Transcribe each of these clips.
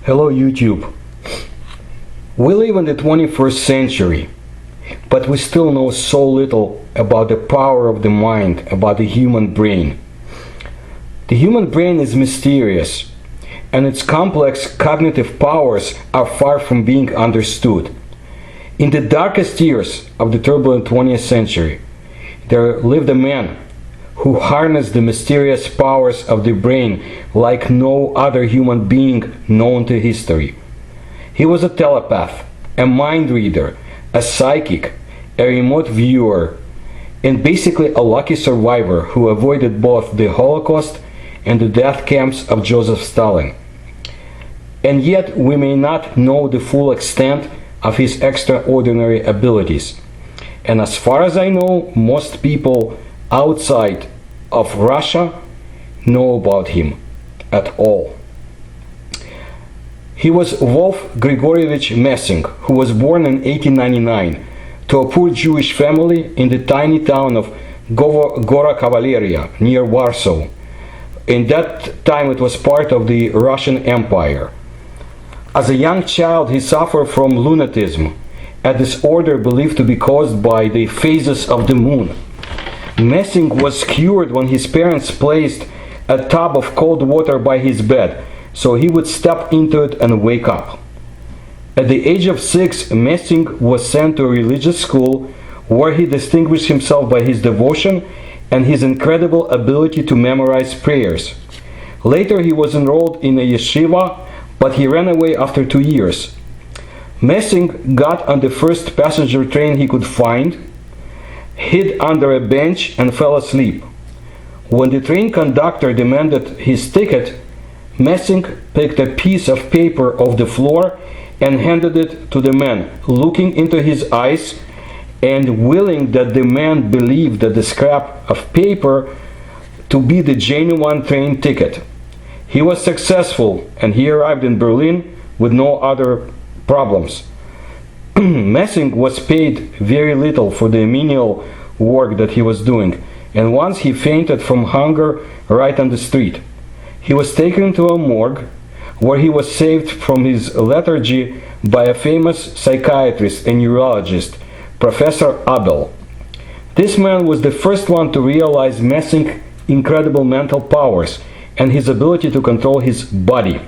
Hello YouTube. We live in the 21st century, but we still know so little about the power of the mind, about the human brain. The human brain is mysterious, and its complex cognitive powers are far from being understood. In the darkest years of the turbulent 20th century, there lived a man who harnessed the mysterious powers of the brain like no other human being known to history. He was a telepath, a mind reader, a psychic, a remote viewer, and basically a lucky survivor who avoided both the Holocaust and the death camps of Joseph Stalin. And yet we may not know the full extent of his extraordinary abilities. And as far as I know, most people outside of Russia know about him at all. He was Wolf Grigorievich Messing, who was born in 1899 to a poor Jewish family in the tiny town of Gora Kavaleria near Warsaw. In that time it was part of the Russian Empire. As a young child he suffered from lunatism, a disorder believed to be caused by the phases of the moon. Messing was cured when his parents placed a tub of cold water by his bed, so he would step into it and wake up. At the age of 6, Messing was sent to a religious school where he distinguished himself by his devotion and his incredible ability to memorize prayers. Later he was enrolled in a yeshiva, but he ran away after 2 years. Messing got on the first passenger train he could find, hid under a bench and fell asleep. When the train conductor demanded his ticket, Messing picked a piece of paper off the floor and handed it to the man, looking into his eyes and willing that the man believed that the scrap of paper to be the genuine train ticket. He was successful and he arrived in Berlin with no other problems. Messing was paid very little for the menial work that he was doing, and once he fainted from hunger right on the street. He was taken to a morgue where he was saved from his lethargy by a famous psychiatrist and neurologist, Professor Abel. This man was the first one to realize Messing's incredible mental powers and his ability to control his body.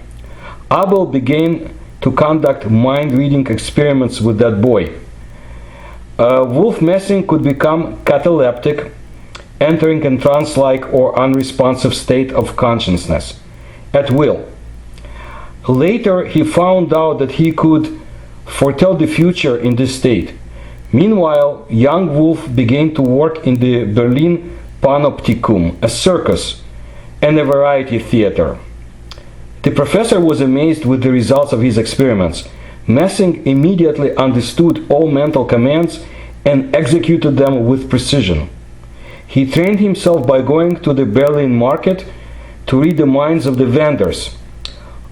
Abel began to conduct mind-reading experiments with that boy. Wolf Messing could become cataleptic, entering a trance-like or unresponsive state of consciousness at will. Later, he found out that he could foretell the future in this state. Meanwhile, young Wolf began to work in the Berlin Panoptikum, a circus, and a variety theater. The professor was amazed with the results of his experiments. Messing immediately understood all mental commands and executed them with precision. He trained himself by going to the Berlin market to read the minds of the vendors.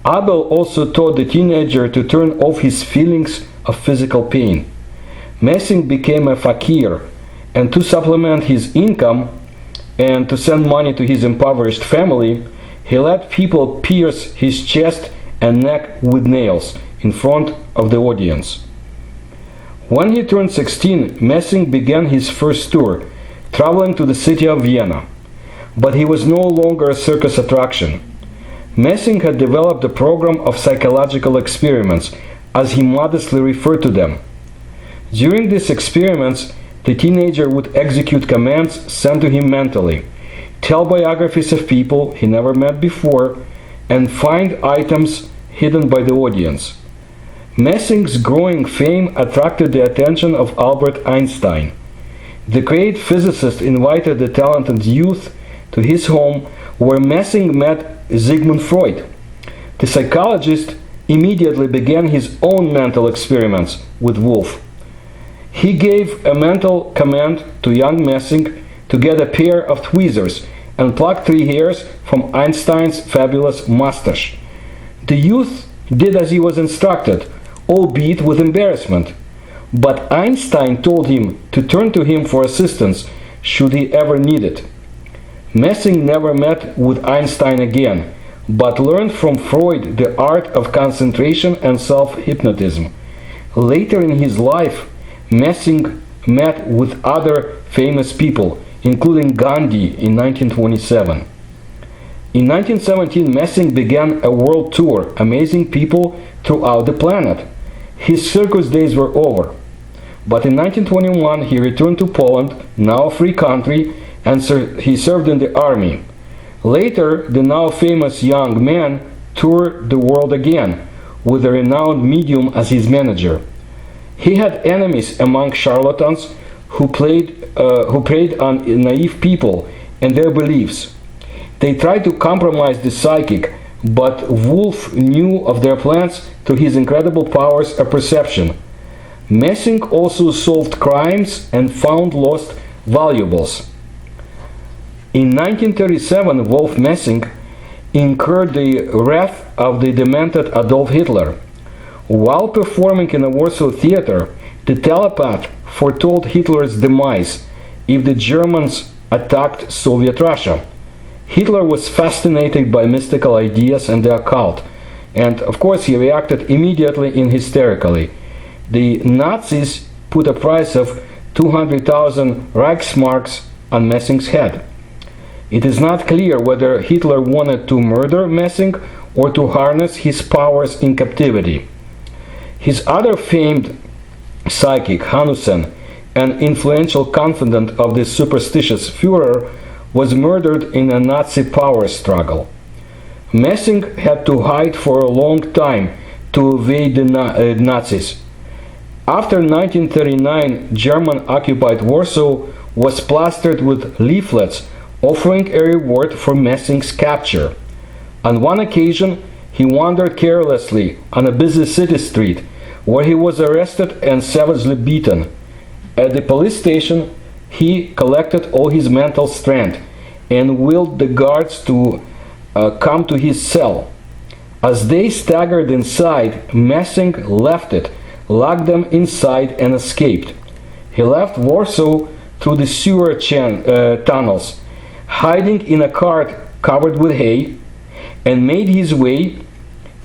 Abel also taught the teenager to turn off his feelings of physical pain. Messing became a fakir, and to supplement his income and to send money to his impoverished family, he let people pierce his chest and neck with nails in front of the audience. When he turned 16, Messing began his first tour, traveling to the city of Vienna. But he was no longer a circus attraction. Messing had developed a program of psychological experiments, as he modestly referred to them. During these experiments, the teenager would execute commands sent to him mentally, tell biographies of people he never met before, and find items hidden by the audience. Messing's growing fame attracted the attention of Albert Einstein. The great physicist invited the talented youth to his home, where Messing met Sigmund Freud. The psychologist immediately began his own mental experiments with Wolf. He gave a mental command to young Messing to get a pair of tweezers and pluck 3 hairs from Einstein's fabulous mustache. The youth did as he was instructed, albeit with embarrassment. But Einstein told him to turn to him for assistance should he ever need it. Messing never met with Einstein again, but learned from Freud the art of concentration and self-hypnotism. Later in his life, Messing met with other famous people, including Gandhi in 1927. In 1917, Messing began a world tour, amazing people throughout the planet. His circus days were over. But in 1921, he returned to Poland, now a free country, and he served in the army. Later, the now famous young man toured the world again, with a renowned medium as his manager. He had enemies among charlatans who preyed on naive people and their beliefs. They tried to compromise the psychic, but Wolf knew of their plans through his incredible powers of perception. Messing also solved crimes and found lost valuables. In 1937, Wolf Messing incurred the wrath of the demented Adolf Hitler. While performing in a Warsaw theater, the telepath foretold Hitler's demise if the Germans attacked Soviet Russia. Hitler was fascinated by mystical ideas and the occult, and of course he reacted immediately and hysterically. The Nazis put a price of 200,000 Reichsmarks on Messing's head. It is not clear whether Hitler wanted to murder Messing or to harness his powers in captivity. His other famed psychic, Hanussen, an influential confidant of the superstitious Führer, was murdered in a Nazi power struggle. Messing had to hide for a long time to evade the Nazis. After 1939, German-occupied Warsaw was plastered with leaflets offering a reward for Messing's capture. On one occasion, he wandered carelessly on a busy city street, where he was arrested and savagely beaten. At the police station, he collected all his mental strength and willed the guards to come to his cell. As they staggered inside, Messing left it, locked them inside, and escaped. He left Warsaw through the sewer tunnels, hiding in a cart covered with hay, and made his way,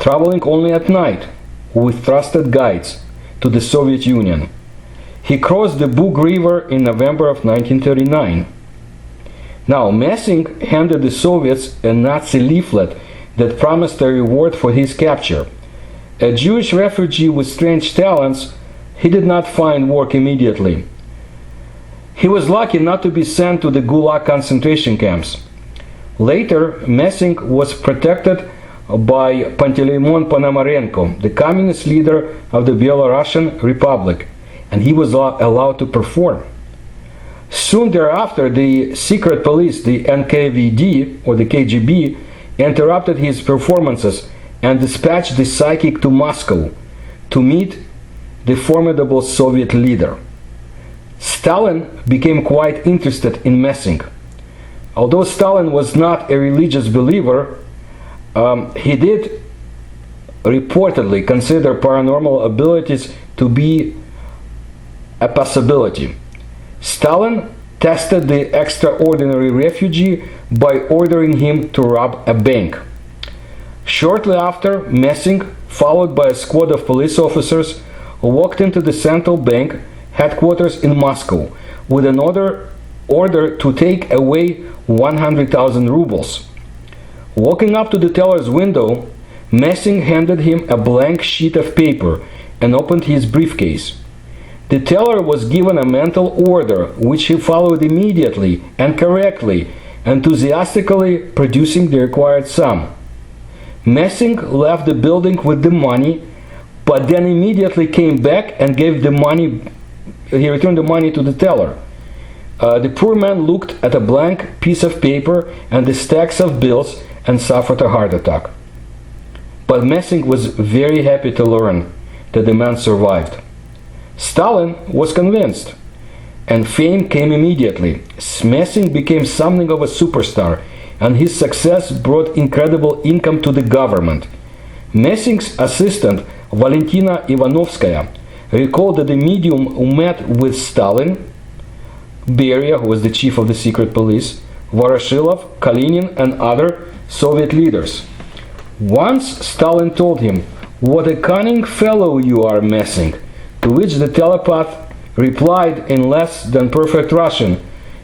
traveling only at night, with trusted guides, to the Soviet Union. He crossed the Bug River in November of 1939. Now, Messing handed the Soviets a Nazi leaflet that promised a reward for his capture. A Jewish refugee with strange talents, he did not find work immediately. He was lucky not to be sent to the Gulag concentration camps. Later, Messing was protected by Panteleimon Ponomarenko, the communist leader of the Belarusian Republic, and he was allowed to perform. Soon thereafter, the secret police, the NKVD or the KGB, interrupted his performances and dispatched the psychic to Moscow to meet the formidable Soviet leader. Stalin became quite interested in Messing. Although Stalin was not a religious believer, he did reportedly consider paranormal abilities to be a possibility. Stalin tested the extraordinary refugee by ordering him to rob a bank. Shortly after, Messing, followed by a squad of police officers, walked into the central bank headquarters in Moscow with an order to take away 100,000 rubles. Walking up to the teller's window, Messing handed him a blank sheet of paper and opened his briefcase. The teller was given a mental order, which he followed immediately and correctly, enthusiastically producing the required sum. Messing left the building with the money, but then immediately came back and gave the money. He returned the money to the teller. The poor man looked at a blank piece of paper and the stacks of bills and suffered a heart attack. But Messing was very happy to learn that the man survived. Stalin was convinced, and fame came immediately. Messing became something of a superstar, and his success brought incredible income to the government. Messing's assistant, Valentina Ivanovskaya, recalled that the medium who met with Stalin, Beria, who was the chief of the secret police, Voroshilov, Kalinin, and other Soviet leaders. Once Stalin told him, "What a cunning fellow you are, Messing," to which the telepath replied in less than perfect Russian,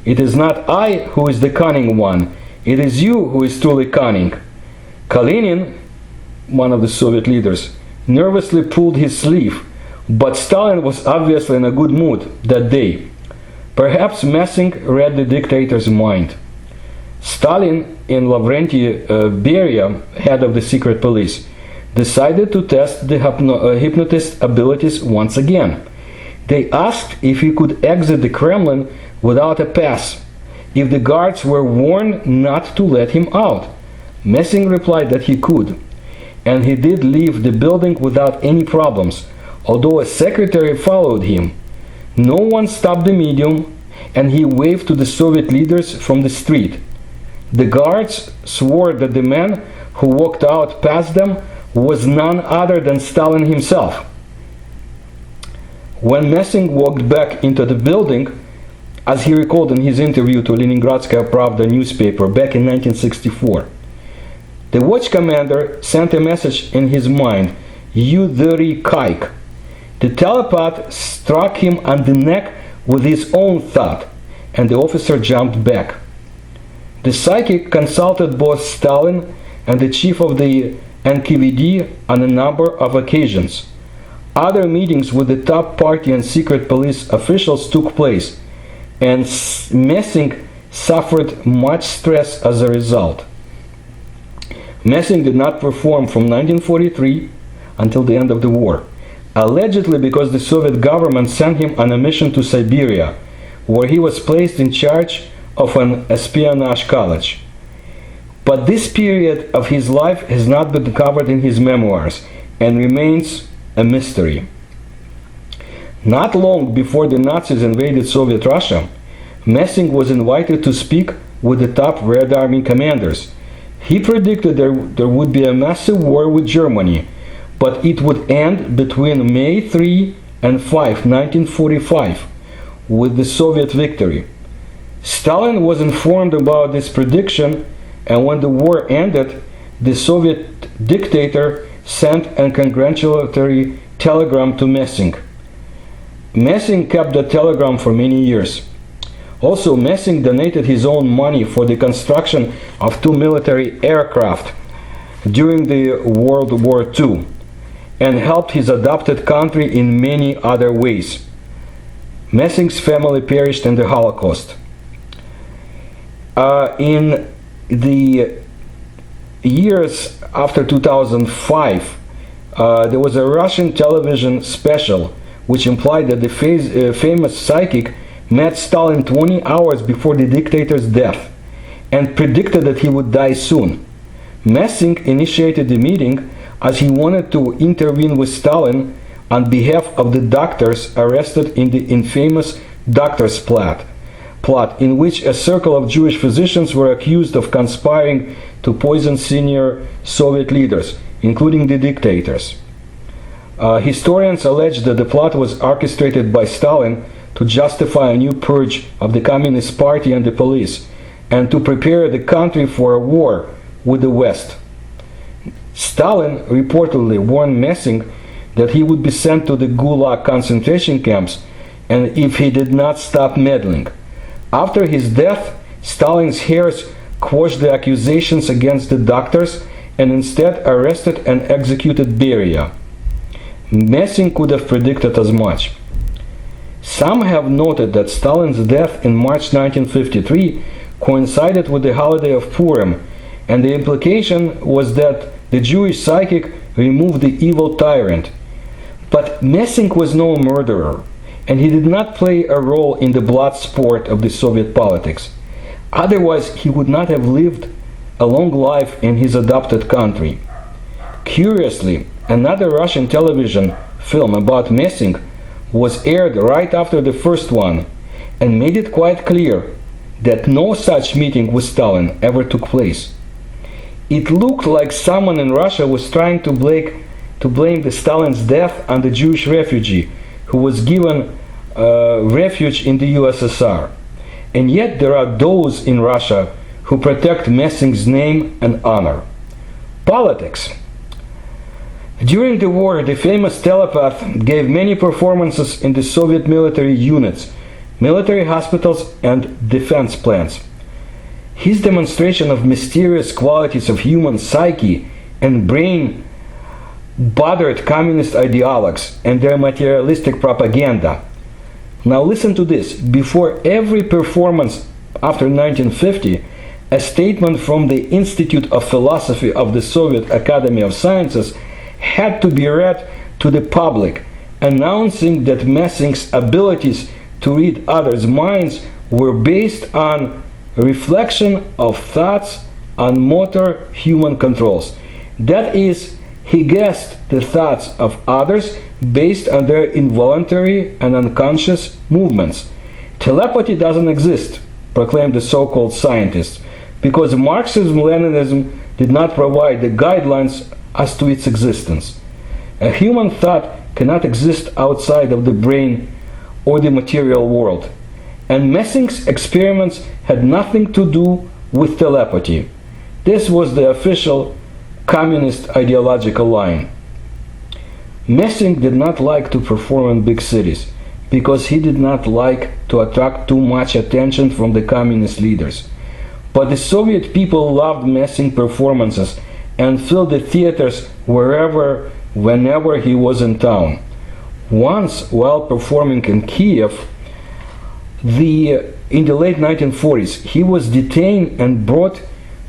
"It is not I who is the cunning one, it is you who is truly cunning." Kalinin, one of the Soviet leaders, nervously pulled his sleeve, but Stalin was obviously in a good mood that day. Perhaps Messing read the dictator's mind. Stalin and Lavrentiy Beria, head of the secret police, decided to test the hypnotist's abilities once again. They asked if he could exit the Kremlin without a pass, if the guards were warned not to let him out. Messing replied that he could, and he did leave the building without any problems, although a secretary followed him. No one stopped the medium, and he waved to the Soviet leaders from the street. The guards swore that the man who walked out past them was none other than Stalin himself. When Messing walked back into the building, as he recalled in his interview to Leningradskaya Pravda newspaper back in 1964, the watch commander sent a message in his mind, "You dirty kike." The telepath struck him on the neck with his own thought, and the officer jumped back. The psychic consulted both Stalin and the chief of the NKVD on a number of occasions. Other meetings with the top party and secret police officials took place, and Messing suffered much stress as a result. Messing did not perform from 1943 until the end of the war, allegedly because the Soviet government sent him on a mission to Siberia, where he was placed in charge of an espionage college. But this period of his life has not been covered in his memoirs and remains a mystery. Not long before the Nazis invaded Soviet Russia, Messing was invited to speak with the top Red Army commanders. He predicted there would be a massive war with Germany, but it would end between May 3 and 5, 1945, with the Soviet victory. Stalin was informed about this prediction, and when the war ended, the Soviet dictator sent a congratulatory telegram to Messing. Messing kept the telegram for many years. Also, Messing donated his own money for the construction of 2 military aircraft during the World War II, and helped his adopted country in many other ways. Messing's family perished in the Holocaust. In the years after 2005, there was a Russian television special which implied that the famous psychic met Stalin 20 hours before the dictator's death and predicted that he would die soon. Messing initiated the meeting as he wanted to intervene with Stalin on behalf of the doctors arrested in the infamous doctor's plot, in which a circle of Jewish physicians were accused of conspiring to poison senior Soviet leaders, including the dictators. Historians allege that the plot was orchestrated by Stalin to justify a new purge of the Communist Party and the police, and to prepare the country for a war with the West. Stalin reportedly warned Messing that he would be sent to the Gulag concentration camps, and if he did not stop meddling. After his death, Stalin's heirs quashed the accusations against the doctors and instead arrested and executed Beria. Messing could have predicted as much. Some have noted that Stalin's death in March 1953 coincided with the holiday of Purim, and the implication was that the Jewish psychic removed the evil tyrant. But Messing was no murderer, and he did not play a role in the blood sport of the Soviet politics. Otherwise, he would not have lived a long life in his adopted country. Curiously, another Russian television film about Messing was aired right after the first one, and made it quite clear that no such meeting with Stalin ever took place. It looked like someone in Russia was trying to blame the Stalin's death on the Jewish refugee who was given refuge in the USSR. And yet there are those in Russia who protect Messing's name and honor. Politics. During the war, the famous telepath gave many performances in the Soviet military units, military hospitals, and defense plants. His demonstration of mysterious qualities of human psyche and brain bothered communist ideologues and their materialistic propaganda. Now listen to this. Before every performance after 1950, a statement from the Institute of Philosophy of the Soviet Academy of Sciences had to be read to the public, announcing that Messing's abilities to read others' minds were based on reflection of thoughts on motor human controls. That is, he guessed the thoughts of others based on their involuntary and unconscious movements. Telepathy doesn't exist, proclaimed the so-called scientists, because Marxism-Leninism did not provide the guidelines as to its existence. A human thought cannot exist outside of the brain or the material world, and Messing's experiments had nothing to do with telepathy. This was the official communist ideological line. Messing did not like to perform in big cities because he did not like to attract too much attention from the communist leaders. But the Soviet people loved Messing performances and filled the theaters whenever he was in town. Once, while performing in Kiev, in the late 1940s, he was detained and brought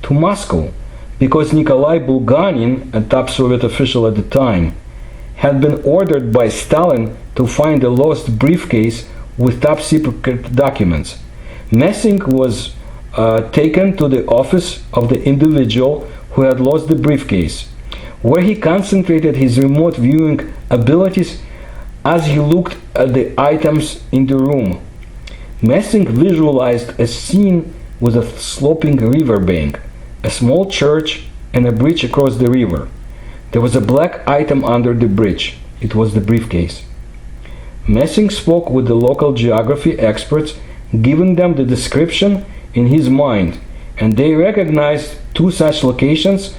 to Moscow because Nikolai Bulganin, a top Soviet official at the time, had been ordered by Stalin to find a lost briefcase with top secret documents. Messing was taken to the office of the individual who had lost the briefcase, where he concentrated his remote viewing abilities as he looked at the items in the room. Messing visualized a scene with a sloping river bank, a small church, and a bridge across the river. There was a black item under the bridge. It was the briefcase. Messing spoke with the local geography experts, giving them the description in his mind, and they recognized two such locations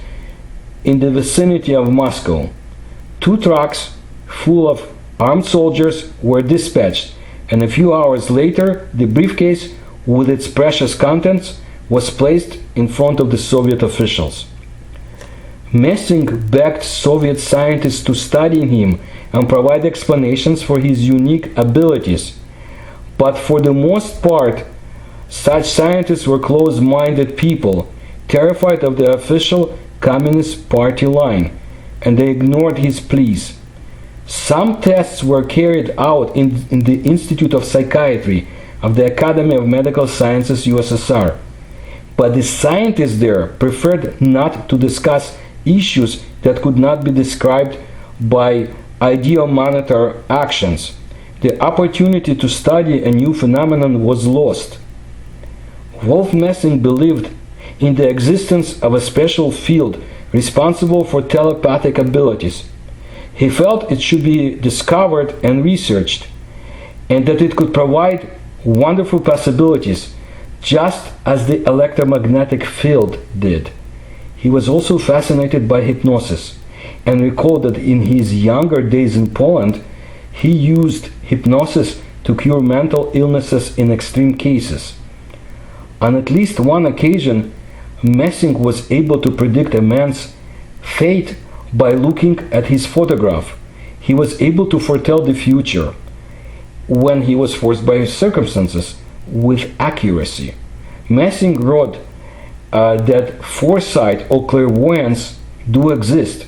in the vicinity of Moscow. 2 trucks full of armed soldiers were dispatched, and a few hours later the briefcase with its precious contents was placed in front of the Soviet officials. Messing begged Soviet scientists to study him and provide explanations for his unique abilities, but for the most part such scientists were close-minded people, terrified of the official Communist Party line, and they ignored his pleas. Some tests were carried out in the Institute of Psychiatry of the Academy of Medical Sciences USSR, but the scientists there preferred not to discuss issues that could not be described by ideomonitor actions. The opportunity to study a new phenomenon was lost. Wolf Messing believed in the existence of a special field responsible for telepathic abilities. He felt it should be discovered and researched, and that it could provide wonderful possibilities, just as the electromagnetic field did. He was also fascinated by hypnosis, and recalled that in his younger days in Poland, he used hypnosis to cure mental illnesses in extreme cases. On at least one occasion, Messing was able to predict a man's fate by looking at his photograph. He was able to foretell the future, when he was forced by his circumstances, with accuracy. Messing wrote that foresight or clairvoyance do exist.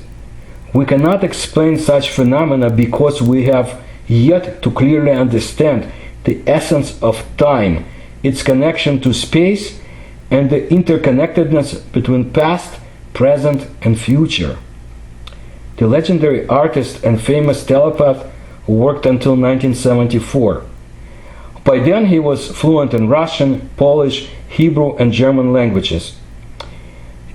We cannot explain such phenomena because we have yet to clearly understand the essence of time, its connection to space, and the interconnectedness between past, present, and future. The legendary artist and famous telepath worked until 1974. By then he was fluent in Russian, Polish, Hebrew, and German languages.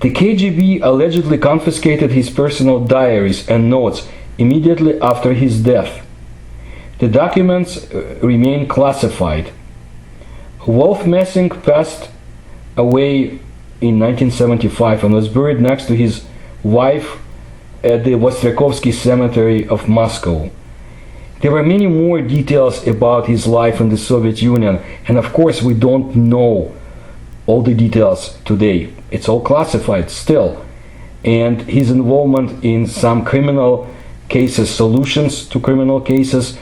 The KGB allegedly confiscated his personal diaries and notes immediately after his death. The documents remain classified. Wolf Messing passed away in 1975 and was buried next to his wife at the Vostrokovsky Cemetery of Moscow. There were many more details about his life in the Soviet Union, and of course we don't know all the details today. It's all classified still. And his involvement in some criminal cases, solutions to criminal cases,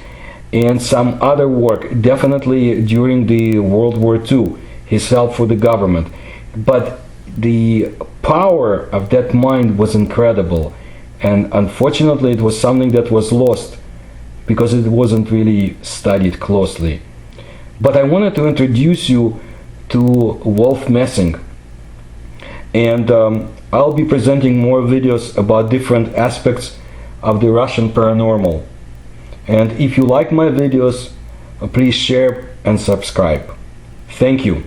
and some other work, definitely during the World War II, his help for the government. But the power of that mind was incredible, and unfortunately it was something that was lost because it wasn't really studied closely. But I wanted to introduce you to Wolf Messing, and I'll be presenting more videos about different aspects of the Russian paranormal. And if you like my videos, please share and subscribe. Thank you.